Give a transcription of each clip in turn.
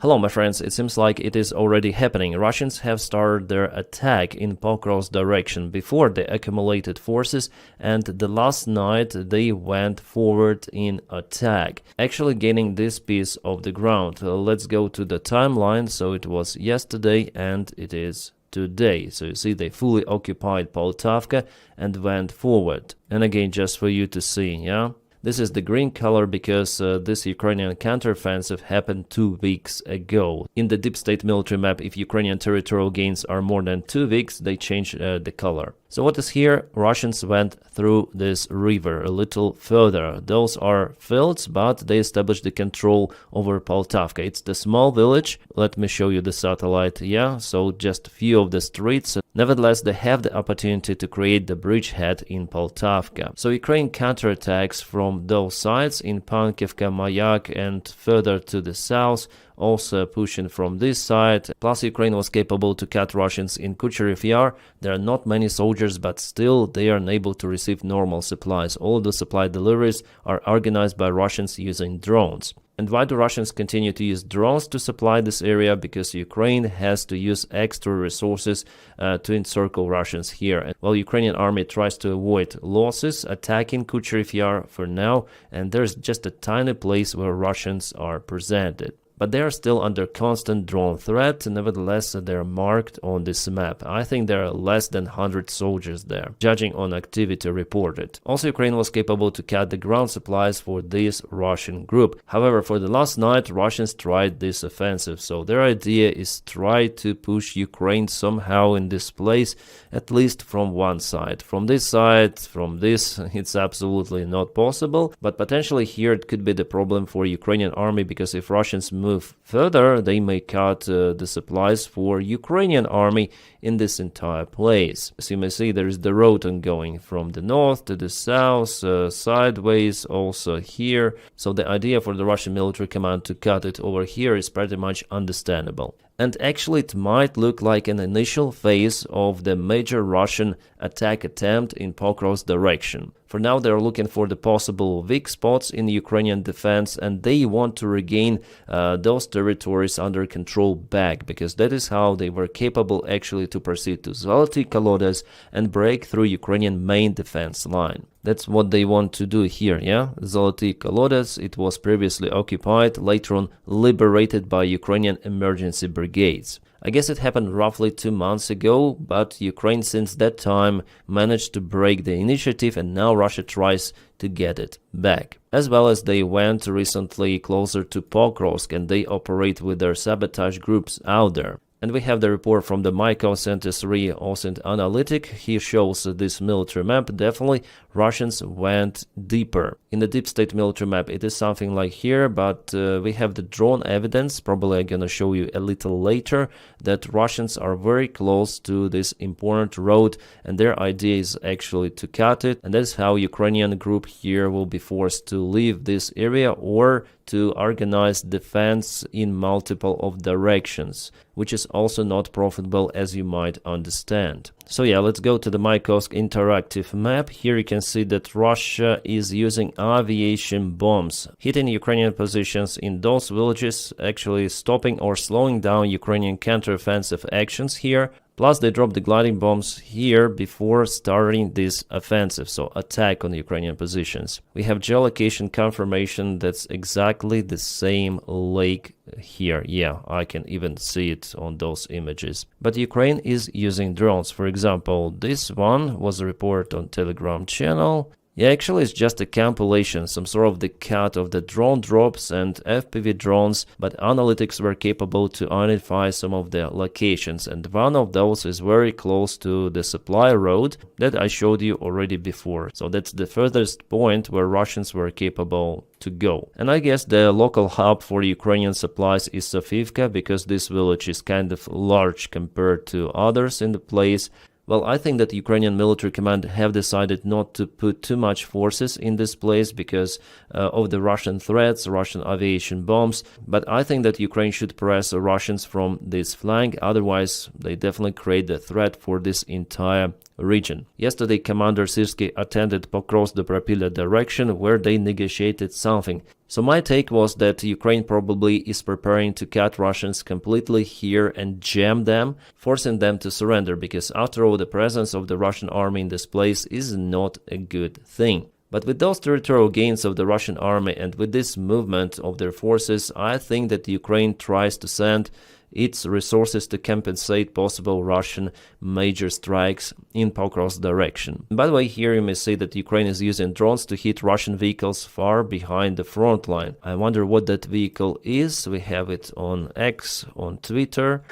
Hello my friends, it seems like it is already happening. Russians have started their attack in Pokrovsk direction. Before they accumulated forces, and the last night they went forward in attack, actually gaining this piece of the ground. Let's go to the timeline. So it was yesterday and it is today. So you see they fully occupied Poltavka and went forward. And again, just for you to see, yeah? This is the green color because this Ukrainian counteroffensive happened 2 weeks ago. In the deep state military map, if Ukrainian territorial gains are more than 2 weeks, they change the color. So what is here? Russians went through this river a little further. Those are fields, but they established the control over Poltavka. It's the small village. Let me show you the satellite. Yeah, so just a few of the streets. Nevertheless, they have the opportunity to create the bridgehead in Poltavka. So Ukraine counterattacks from those sides in Pankivka, Mayak, and further to the south, also pushing from this side. Plus Ukraine was capable to cut Russians in Kucherev Yar. There are not many soldiers, but still they are unable to receive normal supplies. All the supply deliveries are organized by Russians using drones. And why do Russians continue to use drones to supply this area? Because Ukraine has to use extra resources to encircle Russians here. And while Ukrainian army tries to avoid losses, attacking Kucherev Yar for now, and there's just a tiny place where Russians are presented. But they are still under constant drone threat. Nevertheless, they are marked on this map. I think there are less than 100 soldiers there, judging on activity reported. Also, Ukraine was capable to cut the ground supplies for this Russian group. However, for the last night, Russians tried this offensive. So their idea is try to push Ukraine somehow in this place, at least from one side. From this side, from this, it's absolutely not possible. But potentially here it could be the problem for Ukrainian army, because if Russians move further, they may cut the supplies for Ukrainian army in this entire place. As you may see, there is the road ongoing from the north to the south, sideways also here. So the idea for the Russian military command to cut it over here is pretty much understandable. And actually it might look like an initial phase of the major Russian attack attempt in Pokrovsk direction. For now they are looking for the possible weak spots in Ukrainian defense, and they want to regain those territories under control back, because that is how they were capable actually to proceed to Zoloty Kolodets and break through Ukrainian main defense line. That's what they want to do here, yeah? Zoloty Kolodets, it was previously occupied, later on liberated by Ukrainian emergency brigades. I guess it happened roughly 2 months ago, but Ukraine since that time managed to break the initiative, and now Russia tries to get it back. As well as they went recently closer to Pokrovsk and they operate with their sabotage groups out there. And we have the report from the Myko Center 3 OSINT analytic. He shows this military map. Definitely Russians went deeper. In the deep state military map it is something like here, but we have the drone evidence, probably I'm gonna show you a little later, that Russians are very close to this important road, and their idea is actually to cut it, and that's how Ukrainian group here will be forced to leave this area or to organize defense in multiple of directions, which is also not profitable, as you might understand. So yeah, let's go to the Mykosk interactive map. Here you can see that Russia is using aviation bombs, hitting Ukrainian positions in those villages, actually stopping or slowing down Ukrainian counteroffensive actions here. Plus they dropped the gliding bombs here before starting this offensive, so attack on the Ukrainian positions. We have geolocation confirmation that's exactly the same lake here. Yeah, I can even see it on those images. But Ukraine is using drones. For example, this one was a report on Telegram channel. Yeah, actually it's just a compilation, some sort of the cut of the drone drops and FPV drones, but analytics were capable to identify some of the locations, and one of those is very close to the supply road that I showed you already before. So that's the furthest point where Russians were capable to go. And I guess the local hub for Ukrainian supplies is Sofivka, because this village is kind of large compared to others in the place. Well, I think that Ukrainian military command have decided not to put too much forces in this place because of the Russian threats, Russian aviation bombs. But I think that Ukraine should press the Russians from this flank. Otherwise, they definitely create the threat for this entire region. Yesterday, Commander Sirski attended Pokrovsk direction where they negotiated something. So my take was that Ukraine probably is preparing to cut Russians completely here and jam them, forcing them to surrender, because after all, the presence of the Russian army in this place is not a good thing. But with those territorial gains of the Russian army and with this movement of their forces, I think that Ukraine tries to send its resources to compensate possible Russian major strikes in Pokrovsk direction. By the way, here you may see that Ukraine is using drones to hit Russian vehicles far behind the front line. I wonder what that vehicle is. We have it on X, on Twitter.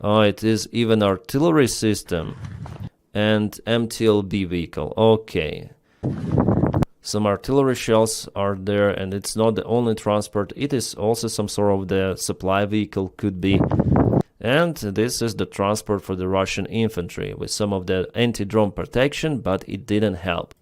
Oh, it is even artillery system and MTLB vehicle. Okay. Some artillery shells are there, and it's not the only transport, it is also some sort of the supply vehicle, could be. And this is the transport for the Russian infantry with some of the anti-drone protection, but it didn't help.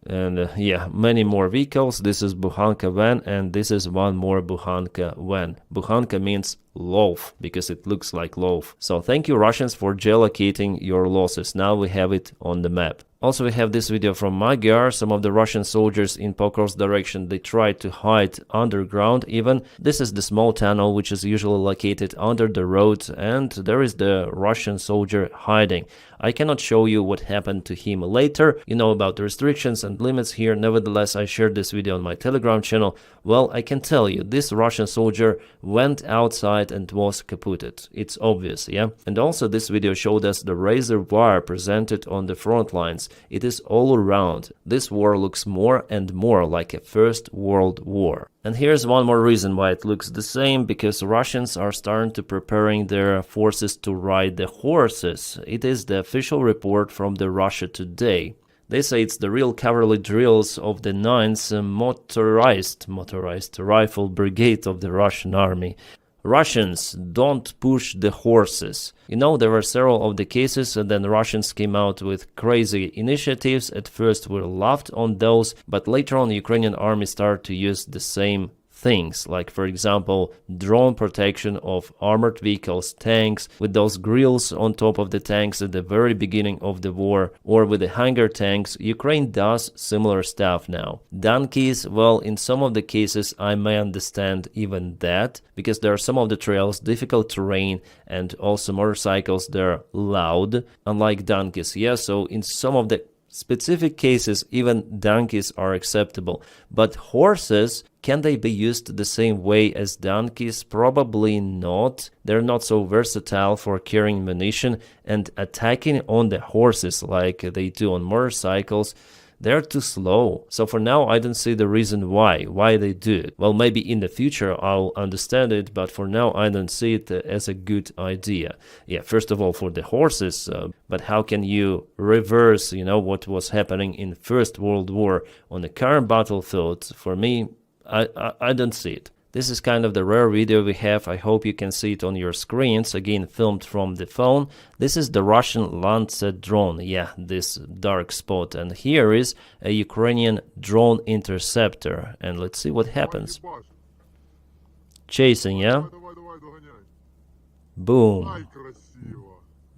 And yeah, many more vehicles. This is Bukhanka van, and this is one more Bukhanka van. Bukhanka means loaf because it looks like loaf. So thank you, Russians, for geolocating your losses. Now we have it on the map. Also, we have this video from Magyar. Some of the Russian soldiers in Pokrovsk direction, they tried to hide underground even. This is the small tunnel which is usually located under the road, and there is the Russian soldier hiding. I cannot show you what happened to him later. You know about the restrictions and limits here. Nevertheless, I shared this video on my Telegram channel. Well, I can tell you, this Russian soldier went outside and was kaputted. It's obvious, yeah? And also this video showed us the razor wire presented on the front lines. It is all around. This war looks more and more like a First World War. And here's one more reason why it looks the same, because Russians are starting to preparing their forces to ride the horses. It is the official report from the Russia Today. They say it's the real cavalry drills of the 9th motorized rifle brigade of the Russian army. Russians, don't push the horses. You know, there were several of the cases, and then Russians came out with crazy initiatives. At first we laughed on those, but later on the Ukrainian army started to use the same things, like for example drone protection of armored vehicles, tanks, with those grills on top of the tanks at the very beginning of the war, or with the hangar tanks. Ukraine does similar stuff now. Donkeys, well, in some of the cases I may understand even that, because there are some of the trails difficult terrain, and also motorcycles, they're loud, unlike donkeys. Yeah, so in some of the specific cases even donkeys are acceptable, but horses, can they be used the same way as donkeys? Probably not. They're not so versatile for carrying munition and attacking on the horses like they do on motorcycles. They're too slow. So for now, I don't see the reason why they do it. Well, maybe in the future I'll understand it, but for now I don't see it as a good idea. Yeah, first of all for the horses, but how can you reverse, you know, what was happening in First World War on the current battlefield? For me, I don't see it. This is kind of the rare video we have. I hope you can see it on your screens, again filmed from the phone. This is the Russian Lancet drone, yeah, this dark spot, and here is a Ukrainian drone interceptor, and let's see what happens. Chasing, yeah? Boom.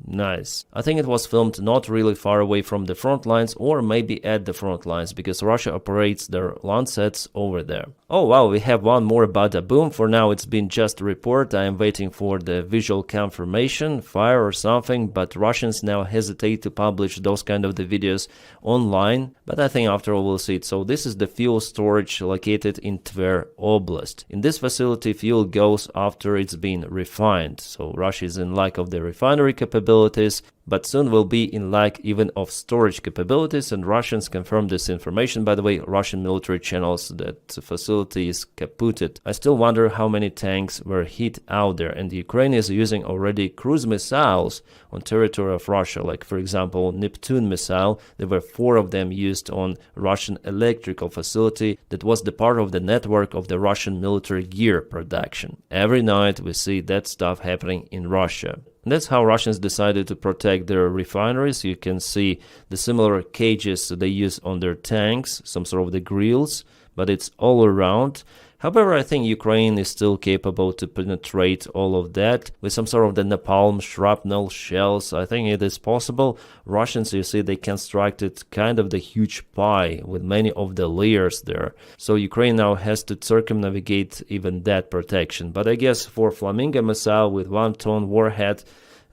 Nice. I think it was filmed not really far away from the front lines, or maybe at the front lines, because Russia operates their Lancets over there. Oh wow, we have one more bada boom. For now it's been just a report. I am waiting for the visual confirmation, fire or something, but Russians now hesitate to publish those kind of the videos online, but I think after all we'll see it. So this is the fuel storage located in Tver Oblast. In this facility fuel goes after it's been refined, so Russia is in lack of the refinery capabilities, but soon will be in lack even of storage capabilities, and Russians confirm this information. By the way, Russian military channels that the facility is kaputted. I still wonder how many tanks were hit out there, and Ukraine is using already cruise missiles on territory of Russia, like for example Neptune missile. There were 4 of them used on Russian electrical facility that was the part of the network of the Russian military gear production. Every night we see that stuff happening in Russia. And that's how Russians decided to protect their refineries. You can see the similar cages they use on their tanks, some sort of the grills, but it's all around. However, I think Ukraine is still capable to penetrate all of that with some sort of the napalm, shrapnel, shells. I think it is possible. Russians, you see, they constructed kind of the huge pie with many of the layers there. So Ukraine now has to circumnavigate even that protection. But I guess for Flamingo missile with 1-ton warhead,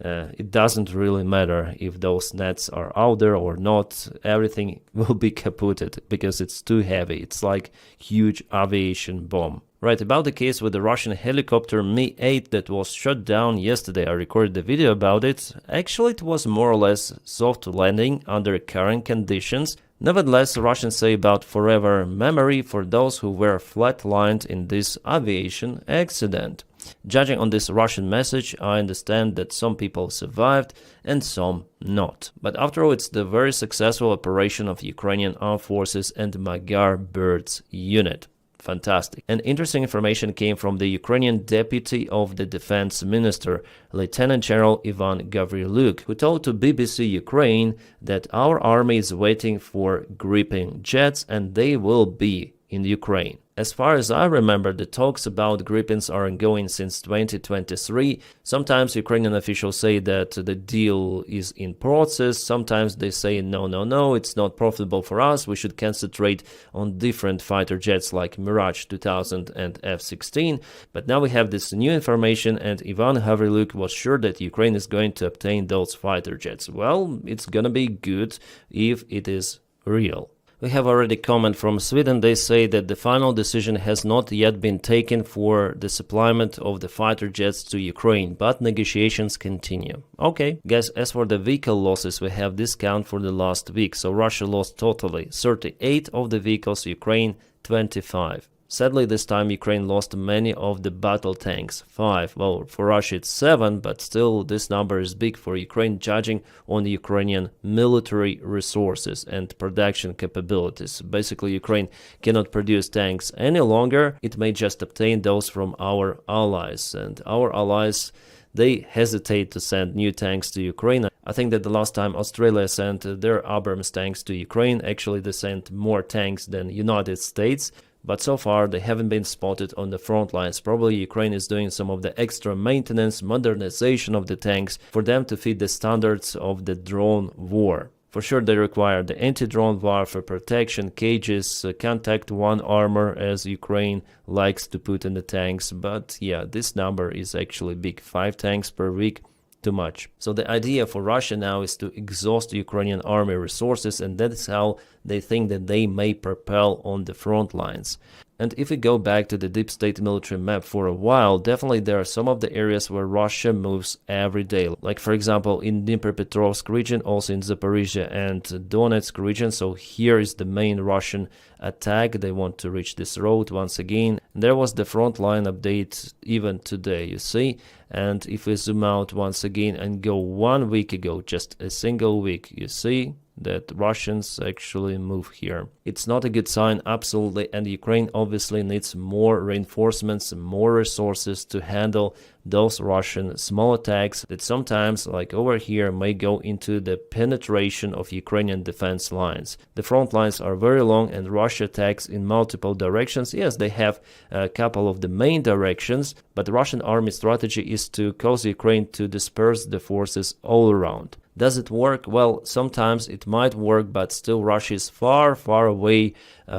it doesn't really matter if those nets are out there or not. Everything will be kaputted because it's too heavy. It's like huge aviation bomb. Right, about the case with the Russian helicopter Mi-8 that was shot down yesterday, I recorded the video about it. Actually, it was more or less soft landing under current conditions. Nevertheless, Russians say about forever memory for those who were flatlined in this aviation accident. Judging on this Russian message, I understand that some people survived and some not. But after all, it's the very successful operation of Ukrainian Armed Forces and Magyar Birds unit. Fantastic. And interesting information came from the Ukrainian Deputy of the Defense Minister, Lieutenant General Ivan Gavriluk, who told to BBC Ukraine that our army is waiting for Gripen jets and they will be in Ukraine. As far as I remember, the talks about Gripens are ongoing since 2023. Sometimes Ukrainian officials say that the deal is in process. Sometimes they say, no, it's not profitable for us. We should concentrate on different fighter jets like Mirage 2000 and F-16. But now we have this new information, and Ivan Gavriluk was sure that Ukraine is going to obtain those fighter jets. Well, it's gonna be good if it is real. We have already comment from Sweden. They say that the final decision has not yet been taken for the supplyment of the fighter jets to Ukraine, but negotiations continue. Okay, guys, as for the vehicle losses, we have this count for the last week. So Russia lost totally 38 of the vehicles, Ukraine 25. Sadly, this time Ukraine lost many of the battle tanks, 5. Well, for Russia it's 7, but still this number is big for Ukraine, judging on the Ukrainian military resources and production capabilities. Basically, Ukraine cannot produce tanks any longer. It may just obtain those from our allies, and our allies, they hesitate to send new tanks to Ukraine. I think that the last time Australia sent their Abrams tanks to Ukraine, actually they sent more tanks than United States. But so far they haven't been spotted on the front lines. Probably Ukraine is doing some of the extra maintenance, modernization of the tanks for them to fit the standards of the drone war. For sure they require the anti-drone warfare protection, cages, contact one armor as Ukraine likes to put in the tanks. But yeah, this number is actually big. 5 tanks per week. Too much. So the idea for Russia now is to exhaust Ukrainian army resources, and that's how they think that they may propel on the front lines. And if we go back to the deep state military map for a while, definitely there are some of the areas where Russia moves every day. Like for example in Dnipropetrovsk region, also in Zaporizhia and Donetsk region. So here is the main Russian attack. They want to reach this road once again. There was the front line update even today, you see. And if we zoom out once again and go 1 week ago, just a single week, you see that Russians actually move here. It's not a good sign, absolutely, and Ukraine obviously needs more reinforcements, more resources to handle those Russian small attacks that sometimes, like over here, may go into the penetration of Ukrainian defense lines. The front lines are very long and Russia attacks in multiple directions. Yes, they have a couple of the main directions, but the Russian army strategy is to cause Ukraine to disperse the forces all around. Does it work? Well, sometimes it might work, but still Russia is far, far away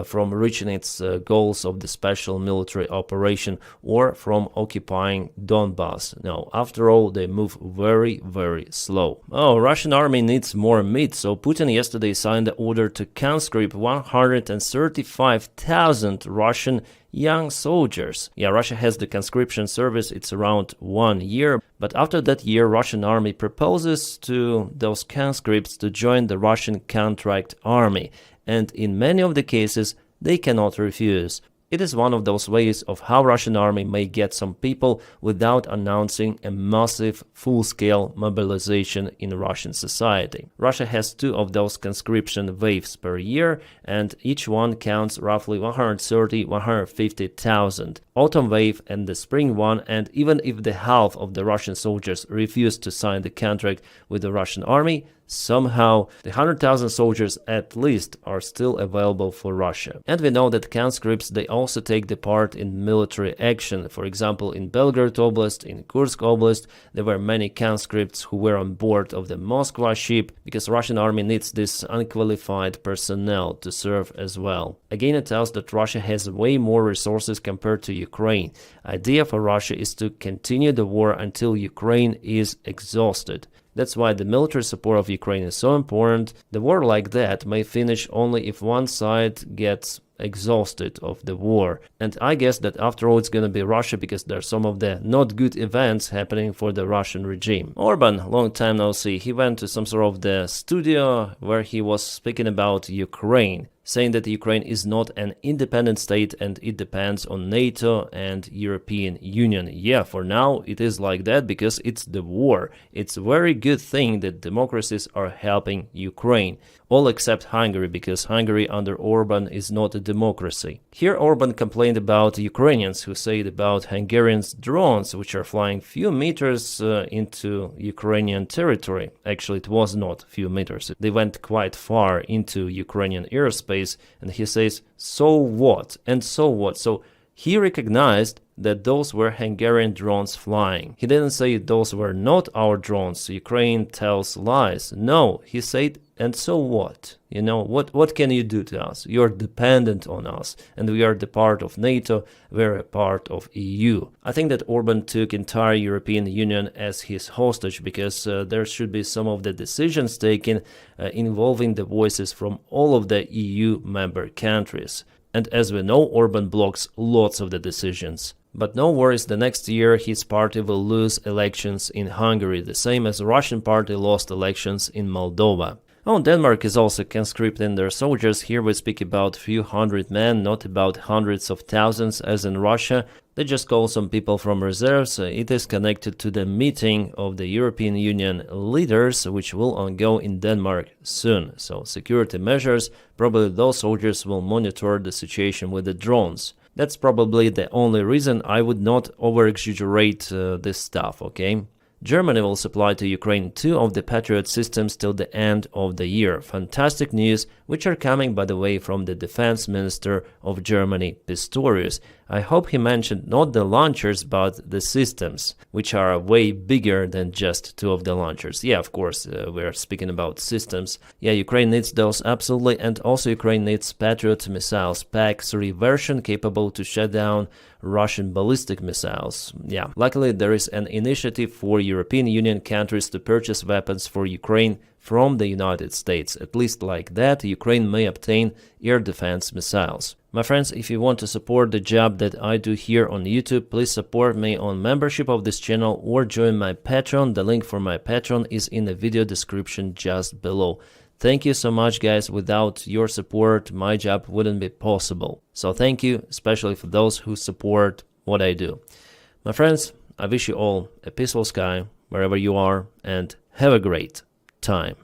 from reaching its goals of the special military operation or from occupying Donbass. No, after all, they move very, very slow. Oh, Russian army needs more meat, so Putin yesterday signed the order to conscript 135,000 Russian young soldiers. Yeah, Russia has the conscription service, it's around 1 year, but after that year, Russian army proposes to those conscripts to join the Russian contract army, and in many of the cases, they cannot refuse. It is one of those ways of how Russian army may get some people without announcing a massive full-scale mobilization in Russian society. Russia has 2 of those conscription waves per year, and each one counts roughly 130-150,000. Autumn wave and the spring one, and even if the half of the Russian soldiers refuse to sign the contract with the Russian army, somehow the 100,000 soldiers at least are still available for Russia. And we know that conscripts, they also take the part in military action. For example, in Belgorod Oblast, in Kursk Oblast, there were many conscripts who were on board of the Moskva ship, because Russian army needs this unqualified personnel to serve as well. Again, it tells that Russia has way more resources compared to Ukraine. Idea for Russia is to continue the war until Ukraine is exhausted. That's why the military support of Ukraine is so important. The war like that may finish only if one side gets exhausted of the war. And I guess that after all it's gonna be Russia, because there are some of the not good events happening for the Russian regime. Orban, long time no see, he went to some sort of the studio where he was speaking about Ukraine, saying that Ukraine is not an independent state and it depends on NATO and European Union. Yeah, for now it is like that because it's the war. It's a very good thing that democracies are helping Ukraine. All except Hungary, because Hungary under Orban is not a democracy. Here Orban complained about Ukrainians who said about Hungarians' drones, which are flying few meters into Ukrainian territory. Actually, it was not few meters. They went quite far into Ukrainian airspace, and he says, so what? And so what? So he recognized that those were Hungarian drones flying. He didn't say those were not our drones, Ukraine tells lies. No, he said, and so what? You know, what can you do to us? You're dependent on us, and we are the part of NATO, we're a part of EU. I think that Orban took entire European Union as his hostage, because there should be some of the decisions taken involving the voices from all of the EU member countries. And as we know, Orban blocks lots of the decisions. But no worries, the next year his party will lose elections in Hungary, the same as the Russian party lost elections in Moldova. Oh, Denmark is also conscripting their soldiers. Here we speak about few hundred men, not about hundreds of thousands as in Russia. They just call some people from reserves. It is connected to the meeting of the European Union leaders, which will ongo in Denmark soon. So security measures, probably those soldiers will monitor the situation with the drones. That's probably the only reason. I would not over-exaggerate this stuff, okay? Germany will supply to Ukraine 2 of the Patriot systems till the end of the year. Fantastic news, which are coming, by the way, from the defense minister of Germany, Pistorius. I hope he mentioned not the launchers, but the systems, which are way bigger than just 2 of the launchers. Yeah, of course, we're speaking about systems. Yeah, Ukraine needs those, absolutely, and also Ukraine needs Patriot missiles, PAC-3 version, capable to shut down Russian ballistic missiles. Yeah, luckily there is an initiative for European Union countries to purchase weapons for Ukraine from the United States. At least like that, Ukraine may obtain air defense missiles. My friends, if you want to support the job that I do here on YouTube, please support me on membership of this channel or join my Patreon. The link for my Patreon is in the video description just below. Thank you so much, guys. Without your support, my job wouldn't be possible. So thank you, especially for those who support what I do. My friends, I wish you all a peaceful sky wherever you are, and have a great time.